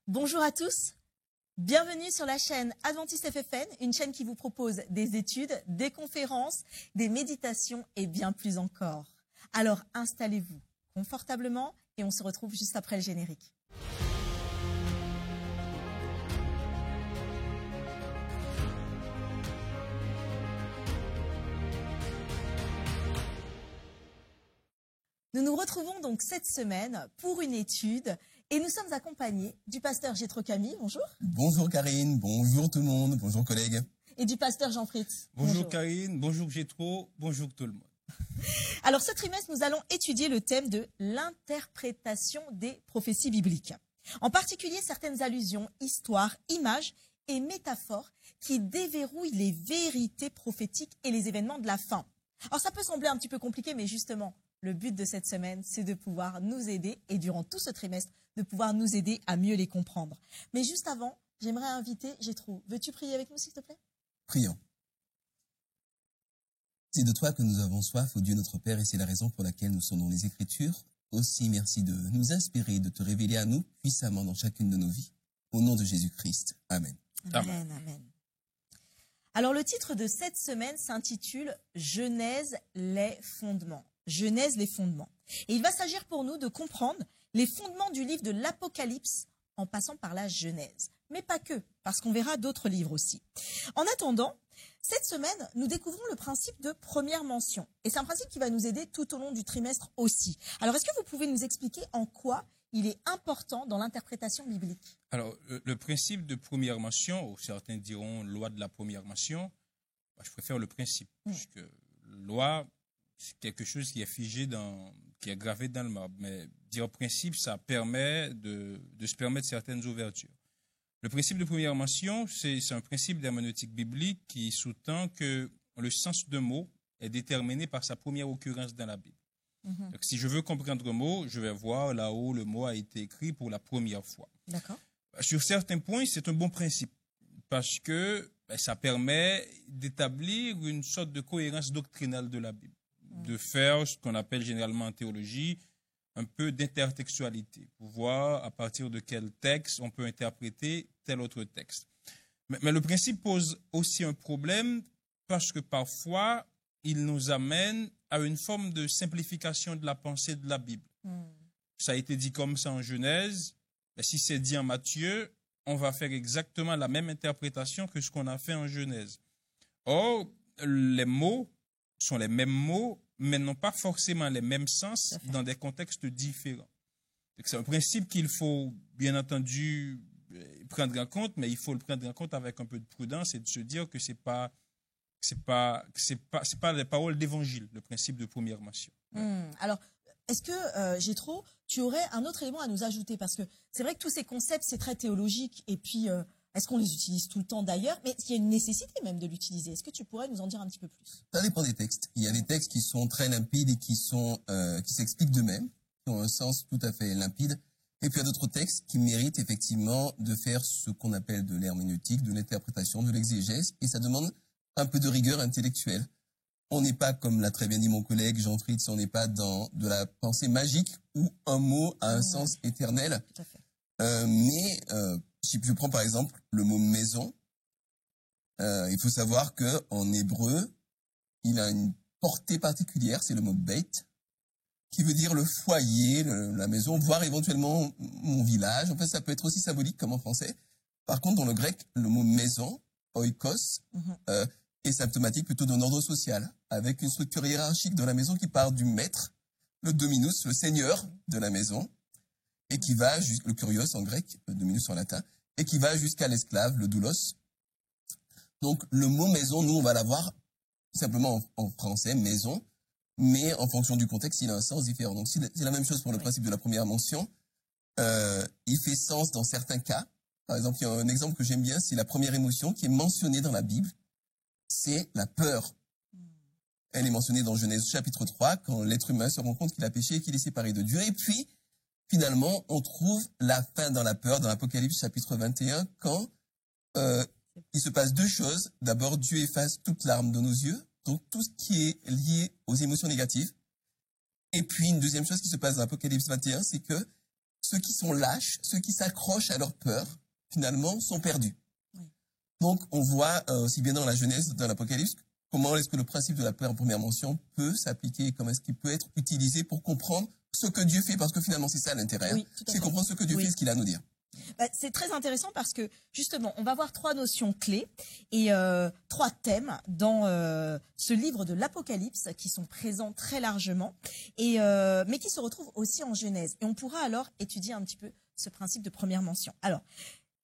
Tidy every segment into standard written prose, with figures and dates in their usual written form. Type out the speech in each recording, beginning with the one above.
Bonjour à tous, bienvenue sur la chaîne Adventiste FFN, une chaîne qui vous propose des études, des conférences, des méditations et bien plus encore. Alors installez-vous confortablement et on se retrouve juste après le générique. Nous nous retrouvons donc cette semaine pour une étude et nous sommes accompagnés du pasteur Jétro Camille, bonjour. Bonjour Karine, bonjour tout le monde, bonjour collègues. Et du pasteur Jean Fritz. Bonjour Karine, bonjour Jétro, bonjour tout le monde. Alors ce trimestre, nous allons étudier le thème de l'interprétation des prophéties bibliques. En particulier certaines allusions, histoires, images et métaphores qui déverrouillent les vérités prophétiques et les événements de la fin. Alors ça peut sembler un petit peu compliqué, mais justement, le but de cette semaine, c'est de pouvoir nous aider, et durant tout ce trimestre, de pouvoir nous aider à mieux les comprendre. Mais juste avant, j'aimerais inviter Jétro. Veux-tu prier avec nous, s'il te plaît? Prions. C'est de toi que nous avons soif, ô Dieu notre Père, et c'est la raison pour laquelle nous sommes dans les Écritures. Aussi, merci de nous inspirer, de te révéler à nous puissamment dans chacune de nos vies. Au nom de Jésus-Christ. Amen. Amen, amen. Alors, le titre de cette semaine s'intitule « Genèse, les fondements ». Genèse, les fondements. Et il va s'agir pour nous de comprendre les fondements du livre de l'Apocalypse en passant par la Genèse. Mais pas que, parce qu'on verra d'autres livres aussi. En attendant, cette semaine, nous découvrons le principe de première mention. Et c'est un principe qui va nous aider tout au long du trimestre aussi. Alors, est-ce que vous pouvez nous expliquer en quoi il est important dans l'interprétation biblique? Alors, le principe de première mention, ou certains diront loi de la première mention, je préfère le principe, puisque loi, c'est quelque chose qui est figé, qui est gravé dans le marbre. Mais dire principe, ça permet de se permettre certaines ouvertures. Le principe de première mention, c'est un principe d'herméneutique biblique qui sous-tend que le sens d'un mot est déterminé par sa première occurrence dans la Bible. Donc, si je veux comprendre un mot, je vais voir là où le mot a été écrit pour la première fois. D'accord. Sur certains points, c'est un bon principe parce que ça permet d'établir une sorte de cohérence doctrinale de la Bible, de faire ce qu'on appelle généralement en théologie un peu d'intertextualité, pour voir à partir de quel texte on peut interpréter tel autre texte. Mais le principe pose aussi un problème parce que parfois, il nous amène à une forme de simplification de la pensée de la Bible. Ça a été dit comme ça en Genèse, mais si c'est dit en Matthieu, on va faire exactement la même interprétation que ce qu'on a fait en Genèse. Or, les mots sont les mêmes mots, mais n'ont pas forcément les mêmes sens dans des contextes différents. C'est un principe qu'il faut, bien entendu, prendre en compte, mais il faut le prendre en compte avec un peu de prudence et de se dire que c'est pas les paroles d'évangile, le principe de première mention. Alors, est-ce que, Jétro, tu aurais un autre élément à nous ajouter? Parce que c'est vrai que tous ces concepts, c'est très théologique, et puis, est-ce qu'on les utilise tout le temps d'ailleurs? Mais il y a une nécessité même de l'utiliser. Est-ce que tu pourrais nous en dire un petit peu plus? Ça dépend des textes. Il y a des textes qui sont très limpides et qui s'expliquent d'eux-mêmes, qui ont un sens tout à fait limpide. Et puis il y a d'autres textes qui méritent effectivement de faire ce qu'on appelle de l'herméneutique, de l'interprétation, de l'exégèse, et ça demande un peu de rigueur intellectuelle. On n'est pas, comme l'a très bien dit mon collègue Jean Fritz, on n'est pas dans de la pensée magique où un mot a un sens éternel. Tout à fait. Si je prends par exemple le mot maison, il faut savoir que en hébreu, il a une portée particulière, c'est le mot beit, qui veut dire le foyer, la maison, voire éventuellement mon village. En fait, ça peut être aussi symbolique comme en français. Par contre, dans le grec, le mot maison, oikos, est symptomatique plutôt d'un ordre social, avec une structure hiérarchique de la maison qui part du maître, le dominus, le seigneur de la maison, et qui va, le kurios en grec, le dominus en latin, et qui va jusqu'à l'esclave, le doulos. Donc, le mot maison, nous, on va l'avoir simplement en français, maison, mais en fonction du contexte, il a un sens différent. Donc, c'est la même chose pour le principe de la première mention. Il fait sens dans certains cas. Par exemple, il y a un exemple que j'aime bien, c'est la première émotion qui est mentionnée dans la Bible, c'est la peur. Elle est mentionnée dans Genèse chapitre 3, quand l'être humain se rend compte qu'il a péché et qu'il est séparé de Dieu. Et puis, finalement, on trouve la fin dans la peur, dans l'Apocalypse chapitre 21, quand il se passe deux choses. D'abord, Dieu efface toute larme de nos yeux, donc tout ce qui est lié aux émotions négatives. Et puis, une deuxième chose qui se passe dans l'Apocalypse 21, c'est que ceux qui sont lâches, ceux qui s'accrochent à leur peur, finalement, sont perdus. Oui. Donc, on voit aussi bien dans la Genèse, dans l'Apocalypse, comment est-ce que le principe de la peur en première mention peut s'appliquer et comment est-ce qu'il peut être utilisé pour comprendre ce que Dieu fait, parce que finalement, c'est ça l'intérêt. Oui, tout à c'est fait. comprendre ce que Dieu Oui. fait, ce qu'il a à nous dire. C'est très intéressant parce que justement, on va voir 3 notions clés et 3 thèmes dans ce livre de l'Apocalypse qui sont présents très largement, mais qui se retrouvent aussi en Genèse. Et on pourra alors étudier un petit peu ce principe de première mention. Alors,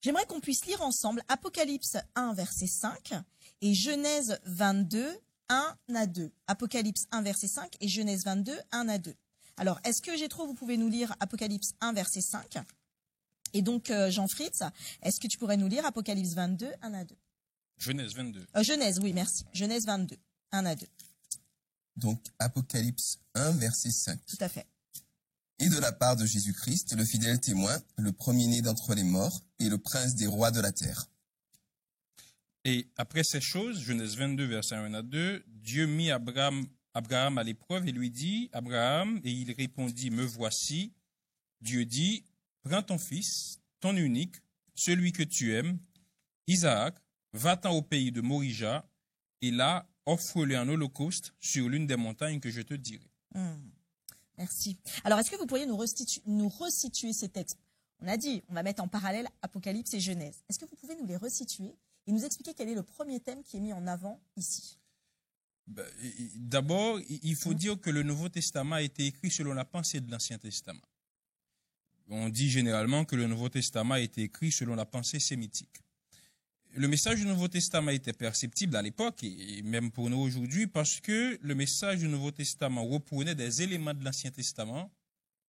j'aimerais qu'on puisse lire ensemble Apocalypse 1, verset 5 et Genèse 22, 1 à 2. Apocalypse 1, verset 5 et Genèse 22, 1 à 2. Alors, est-ce que Jétro, vous pouvez nous lire Apocalypse 1, verset 5 ? Et donc, Jean-Fritz, est-ce que tu pourrais nous lire Apocalypse 22, 1 à 2 ? Genèse 22. Genèse, oui, merci. Genèse 22, 1 à 2. Donc, Apocalypse 1, verset 5. Tout à fait. Et de la part de Jésus-Christ, le fidèle témoin, le premier-né d'entre les morts et le prince des rois de la terre. Et après ces choses, Genèse 22, verset 1 à 2, Dieu mit Abraham à l'épreuve et lui dit, Abraham, et il répondit, me voici. Dieu dit, prends ton fils, ton unique, celui que tu aimes, Isaac, va-t'en au pays de Morija, et là, offre-le en holocauste sur l'une des montagnes que je te dirai. Merci. Alors, est-ce que vous pourriez nous resituer ces textes ? On a dit, on va mettre en parallèle Apocalypse et Genèse. Est-ce que vous pouvez nous les resituer et nous expliquer quel est le premier thème qui est mis en avant ici ? D'abord, il faut dire que le Nouveau Testament a été écrit selon la pensée de l'Ancien Testament. On dit généralement que le Nouveau Testament a été écrit selon la pensée sémitique. Le message du Nouveau Testament était perceptible à l'époque et même pour nous aujourd'hui parce que le message du Nouveau Testament reprenait des éléments de l'Ancien Testament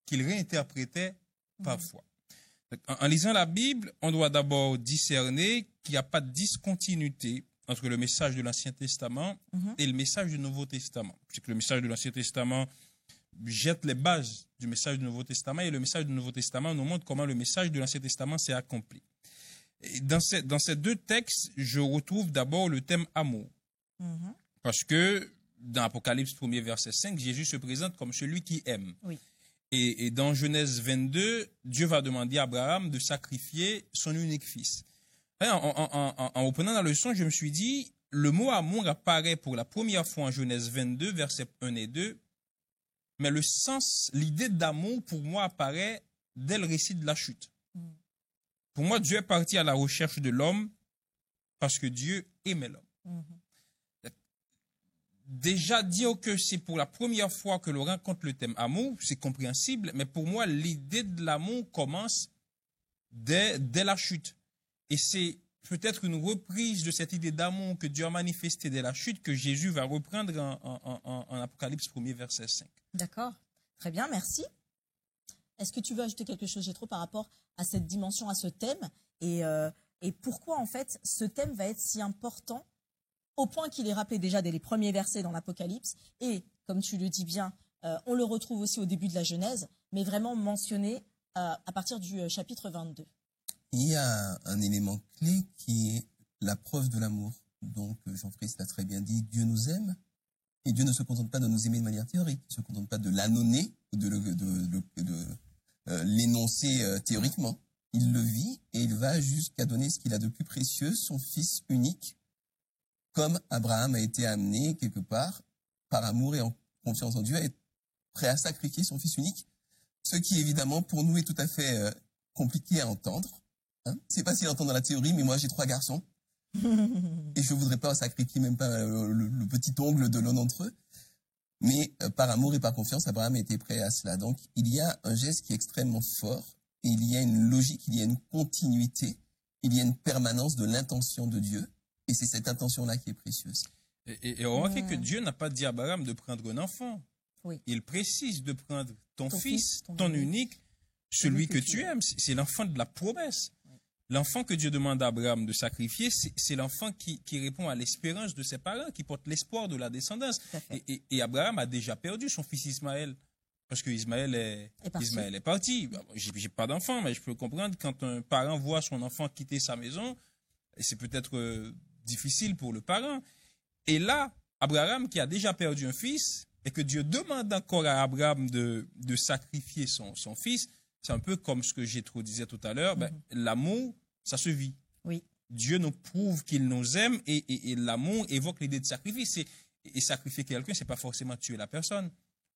qu'il réinterprétait parfois. En lisant la Bible, on doit d'abord discerner qu'il n'y a pas de discontinuité entre le message de l'Ancien Testament et le message du Nouveau Testament. C'est que le message de l'Ancien Testament jette les bases du message du Nouveau Testament et le message du Nouveau Testament nous montre comment le message de l'Ancien Testament s'est accompli. Et dans ces 2 textes, je retrouve d'abord le thème amour. Parce que dans Apocalypse 1er, verset 5, Jésus se présente comme celui qui aime. Oui. Et dans Genèse 22, Dieu va demander à Abraham de sacrifier son unique fils. En reprenant la leçon, je me suis dit, le mot amour apparaît pour la première fois en Genèse 22, versets 1 et 2, mais le sens, l'idée d'amour, pour moi, apparaît dès le récit de la chute. Pour moi, Dieu est parti à la recherche de l'homme parce que Dieu aimait l'homme. Déjà, dire que c'est pour la première fois que l'on rencontre le thème amour, c'est compréhensible, mais pour moi, l'idée de l'amour commence dès la chute. Et c'est peut-être une reprise de cette idée d'amour que Dieu a manifestée dès la chute que Jésus va reprendre en Apocalypse 1er, verset 5. D'accord. Très bien, merci. Est-ce que tu veux ajouter quelque chose, Jétro, par rapport à cette dimension, à ce thème et pourquoi, en fait, ce thème va être si important au point qu'il est rappelé déjà dès les premiers versets dans l'Apocalypse et, comme tu le dis bien, on le retrouve aussi au début de la Genèse, mais vraiment mentionné à partir du chapitre 22. Il y a un élément clé qui est la preuve de l'amour. Donc, Jean-Christ l'a très bien dit, Dieu nous aime. Et Dieu ne se contente pas de nous aimer de manière théorique. Il ne se contente pas de l'annoncer, de l'énoncer théoriquement. Il le vit et il va jusqu'à donner ce qu'il a de plus précieux, son fils unique, comme Abraham a été amené quelque part, par amour et en confiance en Dieu, à être prêt à sacrifier son fils unique. Ce qui, évidemment, pour nous est tout à fait compliqué à entendre. C'est facile à entendre dans la théorie, mais moi j'ai 3 garçons. Et je voudrais pas sacrifier même pas le petit ongle de l'un d'entre eux. Mais par amour et par confiance, Abraham était prêt à cela. Donc il y a un geste qui est extrêmement fort. Et il y a une logique, il y a une continuité, il y a une permanence de l'intention de Dieu. Et c'est cette intention-là qui est précieuse. Et remarquez que Dieu n'a pas dit à Abraham de prendre un enfant. Oui. Il précise de prendre ton fils, ton ton unique, celui que tu aimes. C'est l'enfant de la promesse. L'enfant que Dieu demande à Abraham de sacrifier, c'est l'enfant qui répond à l'espérance de ses parents, qui porte l'espoir de la descendance. Et Abraham a déjà perdu son fils Ismaël, parce que Ismaël est parti. J'ai pas d'enfant, mais je peux comprendre quand un parent voit son enfant quitter sa maison, c'est peut-être difficile pour le parent. Et là, Abraham, qui a déjà perdu un fils, et que Dieu demande encore à Abraham de sacrifier son fils, C'est un peu comme ce que Jétro disait tout à l'heure. L'amour, ça se vit. Oui. Dieu nous prouve qu'il nous aime et l'amour évoque l'idée de sacrifice. Et sacrifier quelqu'un, c'est pas forcément tuer la personne.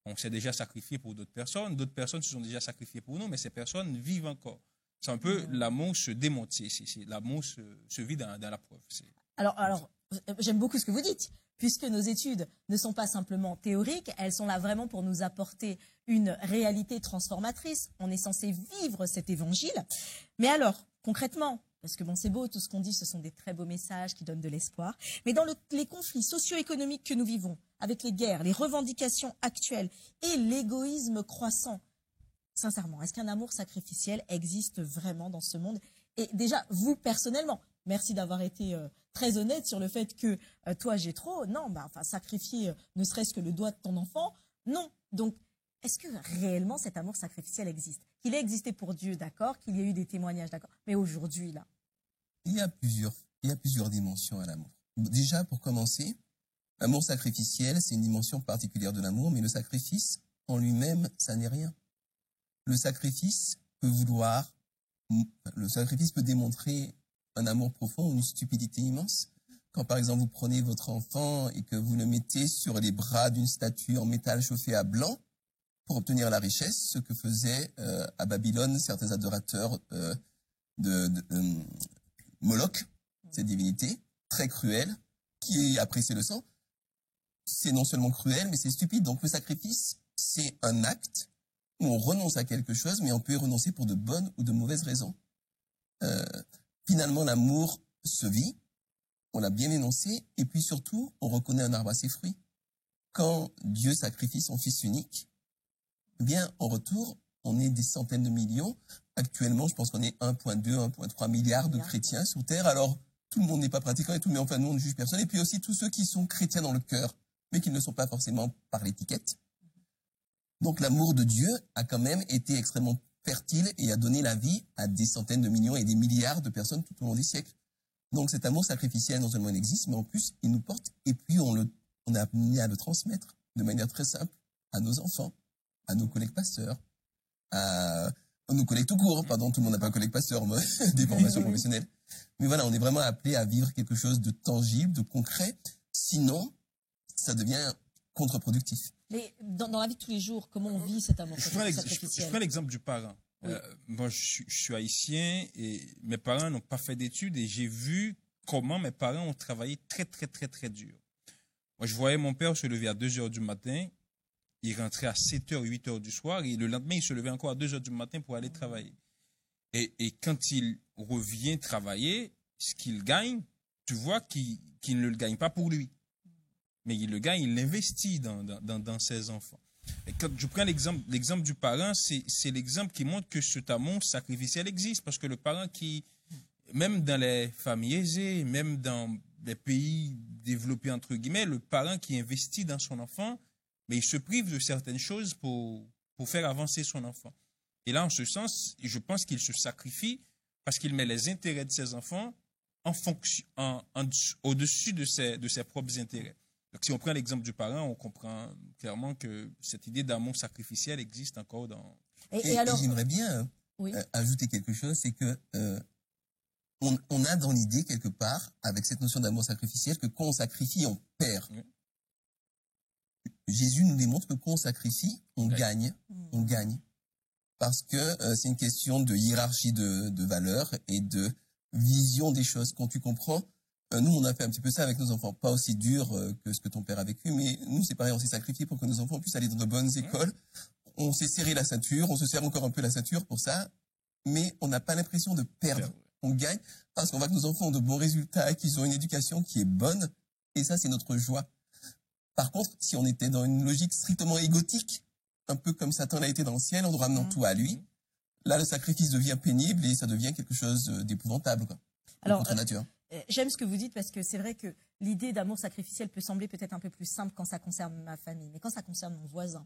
On s'est déjà sacrifié pour d'autres personnes se sont déjà sacrifiées pour nous, mais ces personnes vivent encore. C'est un peu l'amour se démonte, l'amour se vit dans la preuve. Alors, j'aime beaucoup ce que vous dites, puisque nos études ne sont pas simplement théoriques, elles sont là vraiment pour nous apporter une réalité transformatrice. On est censé vivre cet évangile. Mais alors, concrètement, parce que bon, c'est beau, tout ce qu'on dit, ce sont des très beaux messages qui donnent de l'espoir. Mais dans les conflits socio-économiques que nous vivons, avec les guerres, les revendications actuelles et l'égoïsme croissant, sincèrement, est-ce qu'un amour sacrificiel existe vraiment dans ce monde? Et déjà, vous, personnellement, merci d'avoir été très honnête sur le fait que toi, Jétro, non, sacrifier ne serait-ce que le doigt de ton enfant, non. Donc, est-ce que réellement cet amour sacrificiel existe? Qu'il ait existé pour Dieu, d'accord, qu'il y ait eu des témoignages, d'accord, mais aujourd'hui, là. Il y a plusieurs dimensions à l'amour. Déjà, pour commencer, l'amour sacrificiel, c'est une dimension particulière de l'amour, mais le sacrifice, en lui-même, ça n'est rien. Le sacrifice peut démontrer un amour profond ou une stupidité immense. Quand, par exemple, vous prenez votre enfant et que vous le mettez sur les bras d'une statue en métal chauffé à blanc pour obtenir la richesse, ce que faisaient à Babylone certains adorateurs de Moloch, cette divinité très cruelle, qui appréciait le sang, c'est non seulement cruel, mais c'est stupide. Donc le sacrifice, c'est un acte où on renonce à quelque chose, mais on peut y renoncer pour de bonnes ou de mauvaises raisons. Finalement, l'amour se vit, on l'a bien énoncé, et puis surtout, on reconnaît un arbre à ses fruits. Quand Dieu sacrifie son Fils unique, eh bien, en retour, on est des centaines de millions. Actuellement, je pense qu'on est 1,2, 1,3 milliards de chrétiens sur Terre. Alors, tout le monde n'est pas pratiquant et tout, mais enfin, nous, on ne juge personne. Et puis aussi, tous ceux qui sont chrétiens dans le cœur, mais qui ne le sont pas forcément par l'étiquette. Donc, l'amour de Dieu a quand même été extrêmement fertile et a donné la vie à des centaines de millions et des milliards de personnes tout au long des siècles. Donc, cet amour sacrificiel, non seulement il existe, mais en plus, il nous porte et puis on est amené à le transmettre de manière très simple à nos enfants, à nos collègues pasteurs, à nos collègues tout court, pardon, tout le monde n'a pas un collègue pasteur, des formations professionnelles. Mais voilà, on est vraiment appelé à vivre quelque chose de tangible, de concret. Sinon, ça devient contre-productif. Mais dans la vie de tous les jours, comment on vit cet amour sacrificiel? Je prends l'exemple du parent. Oui. Moi, je suis haïtien et mes parents n'ont pas fait d'études et j'ai vu comment mes parents ont travaillé très, très, très, très dur. Moi, je voyais mon père se lever à 2 heures du matin. Il rentrait à 7h, 8h du soir et le lendemain, il se levait encore à 2h du matin pour aller travailler. Et quand il revient travailler, ce qu'il gagne, tu vois qu'il ne le gagne pas pour lui. Mais il le gagne, il l'investit dans ses enfants. Et quand je prends l'exemple du parent, c'est l'exemple qui montre que cet amour sacrificiel existe. Parce que le parent qui, même dans les familles aisées, même dans les pays développés, entre guillemets, le parent qui investit dans son enfant, mais il se prive de certaines choses pour faire avancer son enfant. Et là, en ce sens, je pense qu'il se sacrifie parce qu'il met les intérêts de ses enfants au-dessus de ses propres intérêts. Donc, si on prend l'exemple du parent, on comprend clairement que cette idée d'amour sacrificiel existe encore dans... Et alors, j'aimerais bien ajouter quelque chose, c'est que on a dans l'idée, quelque part, avec cette notion d'amour sacrificiel, que quand on sacrifie, on perd. Oui. Jésus nous démontre que quand on sacrifie, on gagne. On gagne. Parce que c'est une question de hiérarchie de valeurs et de vision des choses. Quand tu comprends, nous, on a fait un petit peu ça avec nos enfants. Pas aussi dur que ce que ton père a vécu, mais nous, c'est pareil, on s'est sacrifié pour que nos enfants puissent aller dans de bonnes écoles. On s'est serré la ceinture, on se serre encore un peu la ceinture pour ça, mais on n'a pas l'impression de perdre. On gagne parce qu'on voit que nos enfants ont de bons résultats, qu'ils ont une éducation qui est bonne, et ça, c'est notre joie. Par contre, si on était dans une logique strictement égotique, un peu comme Satan l'a été dans le ciel, en nous ramenant tout à lui, là, le sacrifice devient pénible et ça devient quelque chose d'épouvantable, quoi. Alors, contre nature. J'aime ce que vous dites parce que c'est vrai que l'idée d'amour sacrificiel peut sembler peut-être un peu plus simple quand ça concerne ma famille, mais quand ça concerne mon voisin,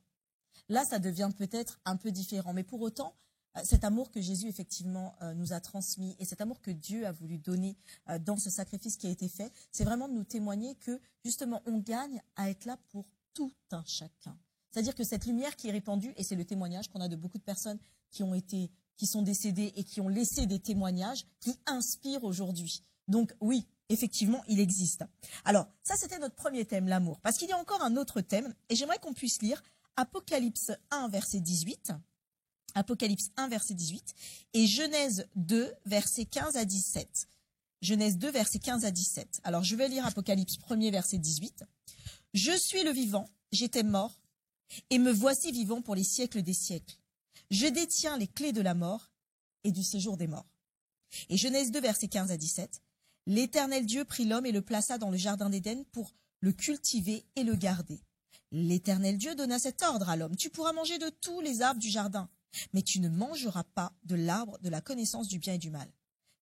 là, ça devient peut-être un peu différent. Mais pour autant, cet amour que Jésus, effectivement, nous a transmis et cet amour que Dieu a voulu donner dans ce sacrifice qui a été fait, c'est vraiment de nous témoigner que, justement, on gagne à être là pour tout un chacun. C'est-à-dire que cette lumière qui est répandue, et c'est le témoignage qu'on a de beaucoup de personnes qui sont décédés et qui ont laissé des témoignages qui inspirent aujourd'hui. Donc oui, effectivement, il existe. Alors, ça c'était notre premier thème, l'amour. Parce qu'il y a encore un autre thème, et j'aimerais qu'on puisse lire Apocalypse 1, verset 18. Apocalypse 1, verset 18, et Genèse 2, verset 15 à 17. Genèse 2, verset 15 à 17. Alors, je vais lire Apocalypse 1er, verset 18. « Je suis le vivant, j'étais mort, et me voici vivant pour les siècles des siècles. Je détiens les clés de la mort et du séjour des morts. » Et Genèse 2, verset 15 à 17. « L'Éternel Dieu prit l'homme et le plaça dans le jardin d'Éden pour le cultiver et le garder. L'Éternel Dieu donna cet ordre à l'homme. Tu pourras manger de tous les arbres du jardin, mais tu ne mangeras pas de l'arbre de la connaissance du bien et du mal.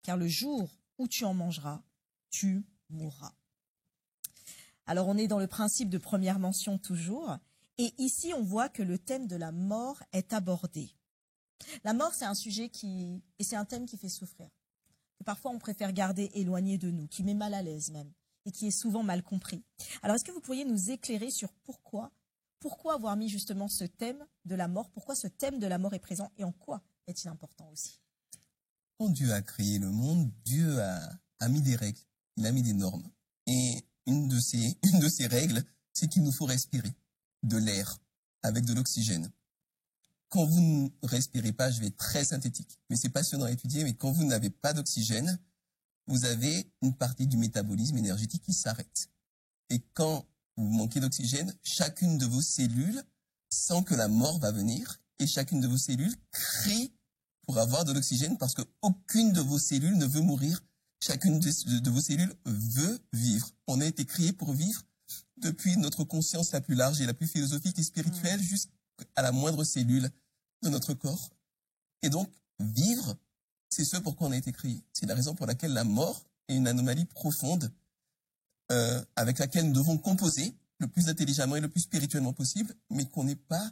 Car le jour où tu en mangeras, tu mourras. » Alors on est dans le principe de première mention toujours, et ici on voit que le thème de la mort est abordé. La mort, c'est un sujet et c'est un thème qui fait souffrir, que parfois on préfère garder éloigné de nous, qui met mal à l'aise même, et qui est souvent mal compris. Alors est-ce que vous pourriez nous éclairer sur pourquoi avoir mis justement ce thème de la mort, pourquoi ce thème de la mort est présent, et en quoi est-il important aussi? Quand Dieu a créé le monde, Dieu a mis des règles, il a mis des normes. Et une de ces règles, c'est qu'il nous faut respirer de l'air avec de l'oxygène. Quand vous ne respirez pas, je vais être très synthétique, mais c'est passionnant à étudier, mais quand vous n'avez pas d'oxygène, vous avez une partie du métabolisme énergétique qui s'arrête. Et quand vous manquez d'oxygène, chacune de vos cellules sent que la mort va venir, et chacune de vos cellules crie pour avoir de l'oxygène, parce qu'aucune de vos cellules ne veut mourir. Chacune de vos cellules veut vivre. On a été créé pour vivre depuis notre conscience la plus large et la plus philosophique et spirituelle jusqu'à la moindre cellule de notre corps. Et donc, vivre, c'est ce pour quoi on a été créé. C'est la raison pour laquelle la mort est une anomalie profonde avec laquelle nous devons composer le plus intelligemment et le plus spirituellement possible, mais qu'on n'est pas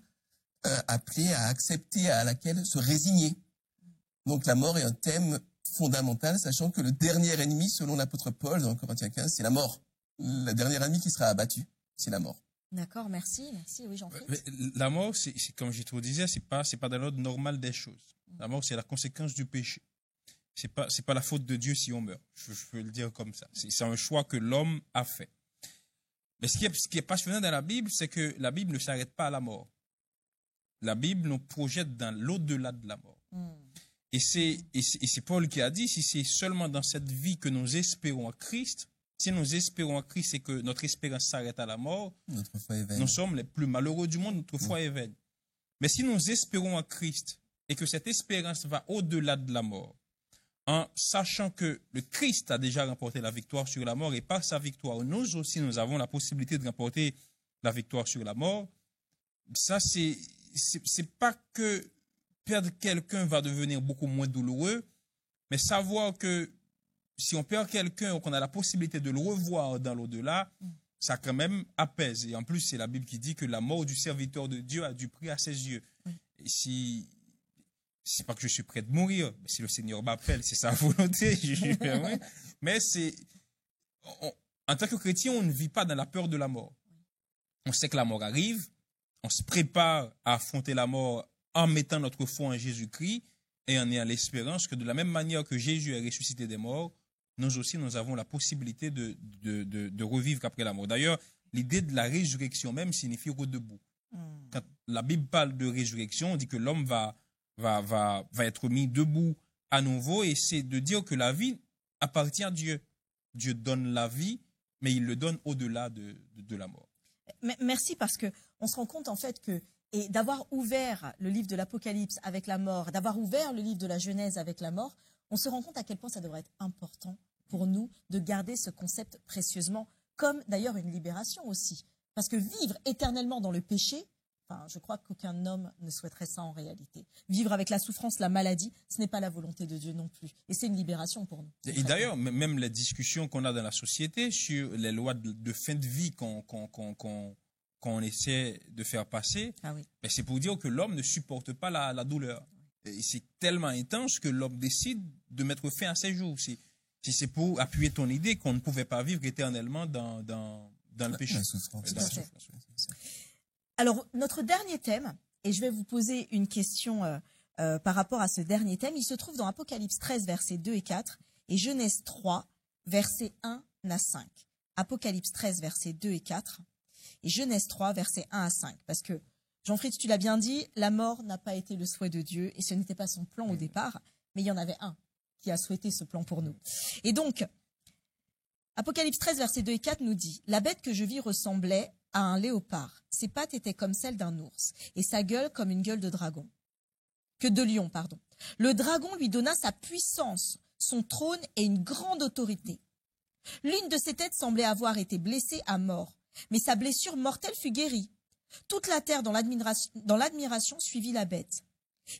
appelé à accepter, à laquelle se résigner. Donc la mort est un thème fondamental, sachant que le dernier ennemi, selon l'apôtre Paul dans Corinthiens 15, c'est la mort. Le dernier ennemi qui sera abattu, c'est la mort. D'accord, merci, oui, Jean-Philippe. La mort, c'est comme je te le disais, c'est pas dans l'ordre normal des choses. La mort, c'est la conséquence du péché. C'est pas la faute de Dieu si on meurt. Je peux le dire comme ça. C'est un choix que l'homme a fait. Mais ce qui est passionnant dans la Bible, c'est que la Bible ne s'arrête pas à la mort. La Bible nous projette dans l'au-delà de la mort. Et c'est Paul qui a dit, si c'est seulement dans cette vie que nous espérons à Christ, si nous espérons à Christ et que notre espérance s'arrête à la mort, Notre foi est vaine. nous sommes les plus malheureux du monde, notre foi est vaine. Mais si nous espérons à Christ et que cette espérance va au-delà de la mort, en sachant que le Christ a déjà remporté la victoire sur la mort et par sa victoire, nous aussi, nous avons la possibilité de remporter la victoire sur la mort, ça, c'est pas que perdre quelqu'un va devenir beaucoup moins douloureux, mais savoir que si on perd quelqu'un ou qu'on a la possibilité de le revoir dans l'au-delà, ça quand même apaise. Et en plus, c'est la Bible qui dit que la mort du serviteur de Dieu a du prix à ses yeux. Et si c'est pas que je suis prêt de mourir, mais si le Seigneur m'appelle, c'est sa volonté, je suis prêt. Mais en tant que chrétien, on ne vit pas dans la peur de la mort. On sait que la mort arrive, on se prépare à affronter la mort en mettant notre foi en Jésus-Christ et en ayant l'espérance que de la même manière que Jésus est ressuscité des morts, nous aussi, nous avons la possibilité de revivre après la mort. D'ailleurs, l'idée de la résurrection même signifie redebout. Quand la Bible parle de résurrection, on dit que l'homme va être mis debout à nouveau, et c'est de dire que la vie appartient à Dieu. Dieu donne la vie, mais il le donne au-delà de la mort. Merci, parce que on se rend compte en fait que, et d'avoir ouvert le livre de l'Apocalypse avec la mort, d'avoir ouvert le livre de la Genèse avec la mort, on se rend compte à quel point ça devrait être important pour nous de garder ce concept précieusement, comme d'ailleurs une libération aussi. Parce que vivre éternellement dans le péché, je crois qu'aucun homme ne souhaiterait ça en réalité. Vivre avec la souffrance, la maladie, ce n'est pas la volonté de Dieu non plus. Et c'est une libération pour nous. Et d'ailleurs, même les discussions qu'on a dans la société sur les lois de fin de vie qu'on essaie de faire passer, c'est pour dire que l'homme ne supporte pas la douleur. Et c'est tellement intense que l'homme décide de mettre fin à ses jours. C'est pour appuyer ton idée qu'on ne pouvait pas vivre éternellement dans le péché. La souffrance. Alors, notre dernier thème, et je vais vous poser une question par rapport à ce dernier thème, il se trouve dans Apocalypse 13, versets 2 et 4, et Genèse 3, versets 1 à 5. Apocalypse 13, versets 2 et 4, et Genèse 3, versets 1 à 5. Parce que, Jean-Fritz, tu l'as bien dit, la mort n'a pas été le souhait de Dieu, et ce n'était pas son plan au départ, mais il y en avait un qui a souhaité ce plan pour nous. Et donc, Apocalypse 13, versets 2 et 4 nous dit « La bête que je vis ressemblait à un léopard. Ses pattes étaient comme celles d'un ours, et sa gueule comme une gueule de lion. Le dragon lui donna sa puissance, son trône et une grande autorité. L'une de ses têtes semblait avoir été blessée à mort, mais sa blessure mortelle fut guérie. Toute la terre dans l'admiration suivit la bête.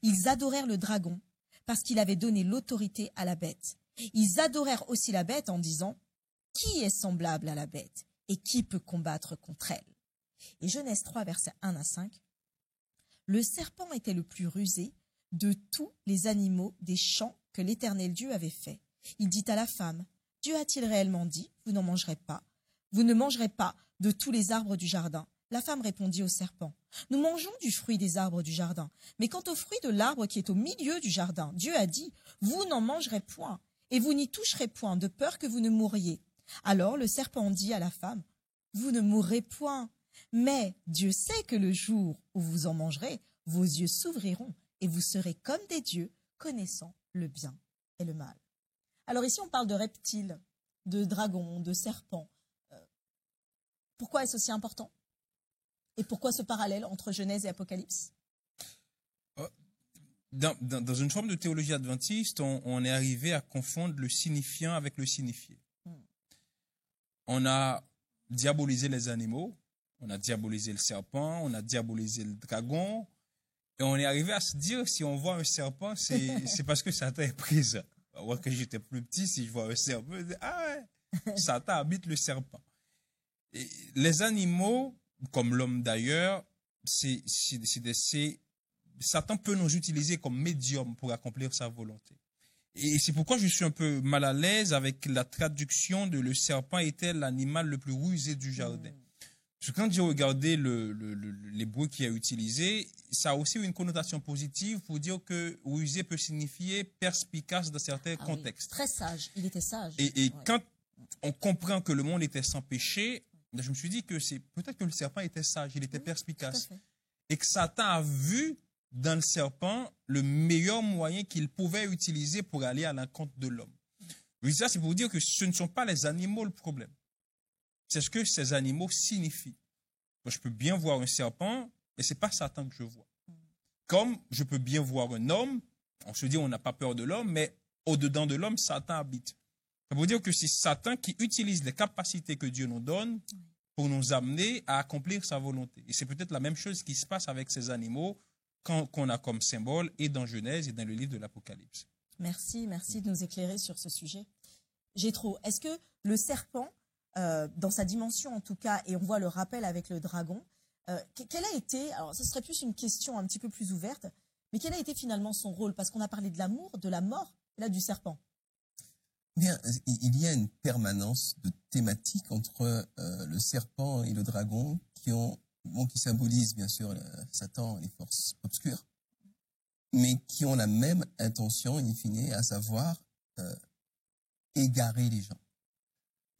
Ils adorèrent le dragon parce qu'il avait donné l'autorité à la bête. Ils adorèrent aussi la bête en disant « Qui est semblable à la bête et qui peut combattre contre elle ?» Et Genèse 3, versets 1 à 5. Le serpent était le plus rusé de tous les animaux des champs que l'Éternel Dieu avait fait. Il dit à la femme, « Dieu a-t-il réellement dit, vous n'en mangerez pas? Vous ne mangerez pas de tous les arbres du jardin. » La femme répondit au serpent, « Nous mangeons du fruit des arbres du jardin. Mais quant au fruit de l'arbre qui est au milieu du jardin, Dieu a dit, vous n'en mangerez point, et vous n'y toucherez point, de peur que vous ne mouriez. » Alors le serpent dit à la femme, « Vous ne mourrez point, mais Dieu sait que le jour où vous en mangerez, vos yeux s'ouvriront, et vous serez comme des dieux, connaissant le bien et le mal. » Alors ici, on parle de reptiles, de dragons, de serpents. Pourquoi est-ce aussi important? Et pourquoi ce parallèle entre Genèse et Apocalypse? Dans une forme de théologie adventiste, on est arrivé à confondre le signifiant avec le signifié. On a diabolisé les animaux, on a diabolisé le serpent, on a diabolisé le dragon, et on est arrivé à se dire, si on voit un serpent, c'est parce que Satan est présent. Alors que j'étais plus petit, si je vois un serpent, je dis, ah ouais, Satan habite le serpent. Et les animaux, comme l'homme d'ailleurs, Satan peut nous utiliser comme médium pour accomplir sa volonté. Et c'est pourquoi je suis un peu mal à l'aise avec la traduction de le serpent était l'animal le plus rusé du jardin. Parce que quand j'ai regardé l'hébreu qui est utilisé, ça a aussi une connotation positive pour dire que rusé peut signifier perspicace dans certains contextes. Oui, très sage, il était sage. Et quand on comprend que le monde était sans péché, je me suis dit que c'est peut-être que le serpent était sage, il était perspicace. Et que Satan a vu dans le serpent le meilleur moyen qu'il pouvait utiliser pour aller à l'encontre de l'homme. Oui, ça, c'est pour vous dire que ce ne sont pas les animaux le problème. C'est ce que ces animaux signifient. Moi, je peux bien voir un serpent, mais ce n'est pas Satan que je vois. Comme je peux bien voir un homme, on se dit on n'a pas peur de l'homme, mais au-dedans de l'homme, Satan habite. Ça veut dire que c'est Satan qui utilise les capacités que Dieu nous donne pour nous amener à accomplir sa volonté. Et c'est peut-être la même chose qui se passe avec ces animaux qu'on a comme symbole et dans Genèse et dans le livre de l'Apocalypse. Merci de nous éclairer sur ce sujet. Jétro, est-ce que le serpent, dans sa dimension en tout cas, et on voit le rappel avec le dragon, quel a été, alors ce serait plus une question un petit peu plus ouverte, mais quel a été finalement son rôle? Parce qu'on a parlé de l'amour, de la mort, et là du serpent. Bien, il y a une permanence de thématiques entre le serpent et le dragon qui symbolisent bien sûr Satan et les forces obscures, mais qui ont la même intention, in fine, à savoir égarer les gens.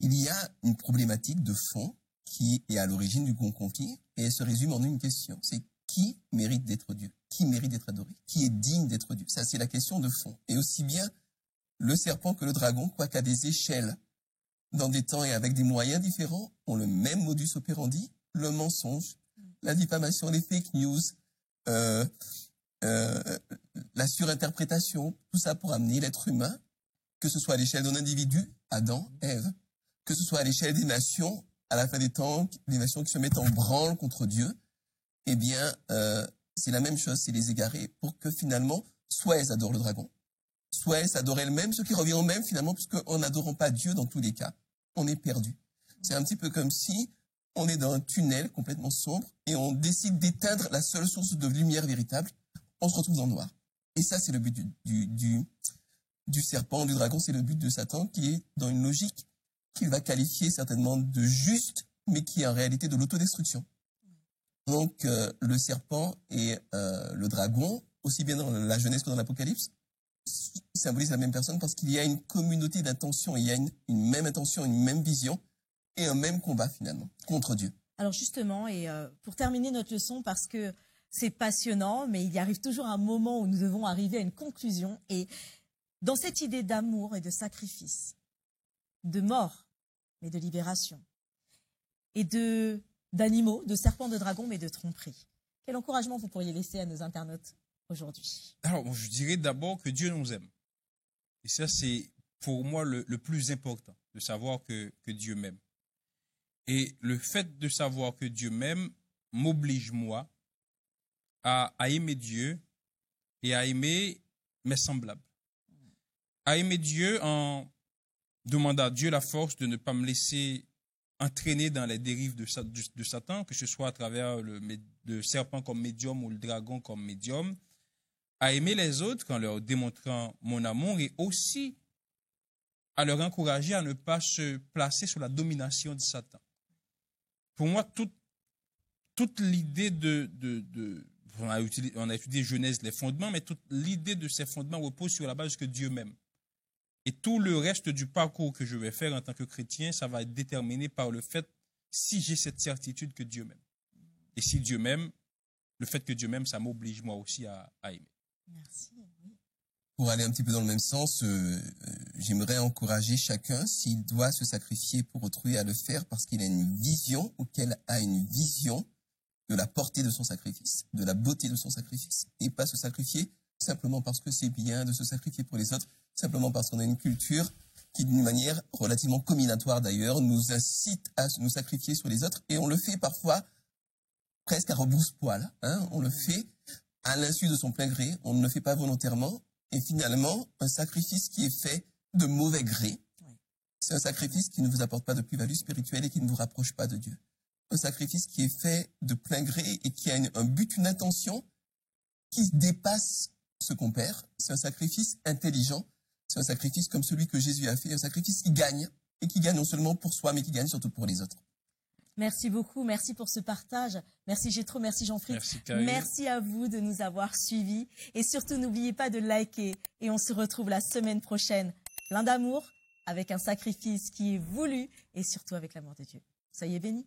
Il y a une problématique de fond qui est à l'origine du grand conflit, et elle se résume en une question, c'est qui mérite d'être Dieu? Qui mérite d'être adoré? Qui est digne d'être Dieu? Ça, c'est la question de fond. Et aussi bien le serpent que le dragon, quoiqu'à des échelles, dans des temps et avec des moyens différents, ont le même modus operandi, le mensonge, la diffamation, les fake news, la surinterprétation, tout ça pour amener l'être humain, que ce soit à l'échelle d'un individu, Adam, Ève, que ce soit à l'échelle des nations, à la fin des temps, des nations qui se mettent en branle contre Dieu, eh bien, c'est la même chose, c'est les égarer pour que finalement, soit elles adorent le dragon, soit elles s'adorent elles-mêmes, ce qui revient au même finalement, puisqu'en n'adorant pas Dieu dans tous les cas, on est perdu. C'est un petit peu comme si on est dans un tunnel complètement sombre et on décide d'éteindre la seule source de lumière véritable, on se retrouve dans le noir. Et ça, c'est le but du serpent, du dragon, c'est le but de Satan, qui est dans une logique qu'il va qualifier certainement de juste, mais qui est en réalité de l'autodestruction. Donc, le serpent et le dragon, aussi bien dans la Genèse que dans l'Apocalypse, symbolise la même personne parce qu'il y a une communauté d'intentions, il y a une même intention, une même vision et un même combat finalement contre Dieu. Alors justement, et pour terminer notre leçon, parce que c'est passionnant, mais il y arrive toujours un moment où nous devons arriver à une conclusion. Et dans cette idée d'amour et de sacrifice, de mort, mais de libération, et d'animaux, de serpents, de dragons, mais de tromperie, quel encouragement vous pourriez laisser à nos internautes aujourd'hui? Alors, je dirais d'abord que Dieu nous aime. Et ça, c'est pour moi le plus important, de savoir que Dieu m'aime. Et le fait de savoir que Dieu m'aime m'oblige, moi, à aimer Dieu et à aimer mes semblables. À aimer Dieu en demandant à Dieu la force de ne pas me laisser entraîner dans les dérives de Satan, que ce soit à travers le serpent comme médium ou le dragon comme médium, à aimer les autres en leur démontrant mon amour et aussi à leur encourager à ne pas se placer sous la domination de Satan. Pour moi, toute l'idée on a étudié Genèse, les fondements, mais toute l'idée de ces fondements repose sur la base que Dieu m'aime. Et tout le reste du parcours que je vais faire en tant que chrétien, ça va être déterminé par le fait si j'ai cette certitude que Dieu m'aime. Et si Dieu m'aime, le fait que Dieu m'aime, ça m'oblige moi aussi à aimer. Merci. Pour aller un petit peu dans le même sens, j'aimerais encourager chacun, s'il doit se sacrifier pour autrui, à le faire parce qu'il a une vision ou qu'elle a une vision de la portée de son sacrifice, de la beauté de son sacrifice. Et pas se sacrifier simplement parce que c'est bien de se sacrifier pour les autres, simplement parce qu'on a une culture qui, d'une manière relativement combinatoire d'ailleurs, nous incite à nous sacrifier sur les autres. Et on le fait parfois presque à rebrousse-poil. On le fait à l'insu de son plein gré, on ne le fait pas volontairement. Et finalement, un sacrifice qui est fait de mauvais gré, c'est un sacrifice qui ne vous apporte pas de plus-value spirituelle et qui ne vous rapproche pas de Dieu. Un sacrifice qui est fait de plein gré et qui a un but, une intention qui dépasse ce qu'on perd. C'est un sacrifice intelligent. C'est un sacrifice comme celui que Jésus a fait, un sacrifice qui gagne, et qui gagne non seulement pour soi, mais qui gagne surtout pour les autres. Merci beaucoup, merci pour ce partage. Merci Jétro, merci Jean-Philippe. Merci Karine. Merci à vous de nous avoir suivis. Et surtout, n'oubliez pas de liker. Et on se retrouve la semaine prochaine, plein d'amour, avec un sacrifice qui est voulu et surtout avec l'amour de Dieu. Soyez bénis.